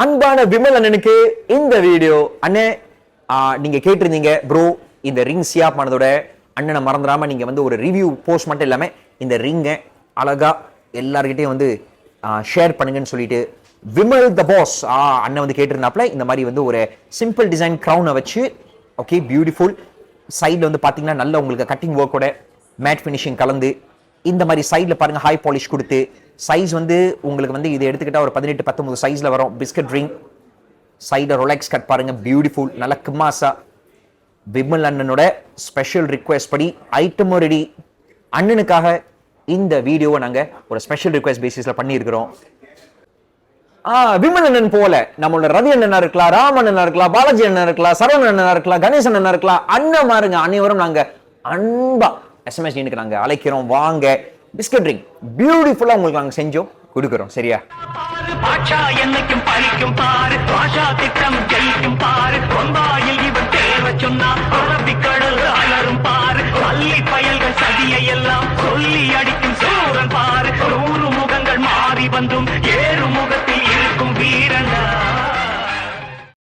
அன்பான விமல் அண்ணனுக்கு இந்த வீடியோ. அண்ணே, நீங்க கேட்டிருந்தீங்க ப்ரோ, இந்த ரிங் சியாப் ஆனதோட அண்ணனை மறந்துடாம நீங்க வந்து ஒரு ரிவ்யூ போஸ்ட் மட்டும் இல்லாம இந்த ரிங்கை அழகா எல்லார்கிட்டையும் வந்து ஷேர் பண்ணுங்கன்னு சொல்லிட்டு விமல் த பாஸ் அண்ணன் வந்து கேட்டிருந்தாப்புல. இந்த மாதிரி வந்து ஒரு சிம்பிள் டிசைன் க்ரௌனை வச்சு, ஓகே, பியூட்டிஃபுல். சைடில் வந்து பார்த்தீங்கன்னா நல்ல உங்களுக்கு கட்டிங் ஒர்க்கோட மேட் ஃபினிஷிங் கலந்து, இந்த மாதிரி சைடில் பாருங்க ஹை பாலிஷ் கொடுத்து, சைஸ் வந்து உங்களுக்கு வந்து இது எடுத்துக்கிட்டா ஒரு 18-19 சைஸ்ல வரும். பிஸ்கட் ரிங், சைடில் ரொலெக்ஸ் கட் பாருங்க, பியூட்டிஃபுல், நல்ல கிம்மாசா. விமல் அண்ணனோட ஸ்பெஷல் ரிக்வெஸ்ட் படி ஐட்டமும் ரெடி. அண்ணனுக்காக இந்த வீடியோவை நாங்க ஒரு ஸ்பெஷல் ரிக்வெஸ்ட் பேசிஸ்ல பண்ணியிருக்கிறோம். விமல் அண்ணன் போல நம்மளோட ரவி அண்ணனா இருக்கலாம், ராம் அண்ணனா இருக்கலாம், பாலாஜி அண்ணனா இருக்கலாம், சரவணன் அண்ணனா இருக்கலாம், கணேசன் அண்ணனா இருக்கலாம், அண்ணன் மாருங்க அனைவரும் நாங்க அன்பா எஸ்எம்எஸ் நாங்க அழைக்கிறோம். வாங்க, பிஸ்கட் ரிங் பியூட்டிஃபுல்லா உங்களுக்கு நாங்க செஞ்சோம் கொடுக்கிறோம். சரியா? பாஷா என்னைக்கும் பழிக்கும் பாரு, பாஷா திட்டம் ஜெயிக்கும் பாரு, கொம்பாயில் இவன் தேவை சொன்னா கடல் அலரும் பாரு, பள்ளி பயல்கள் சதியை எல்லாம் சொல்லி அடிக்கும் சூரன் பாரு, 100 முகங்கள் மாறி வந்தும்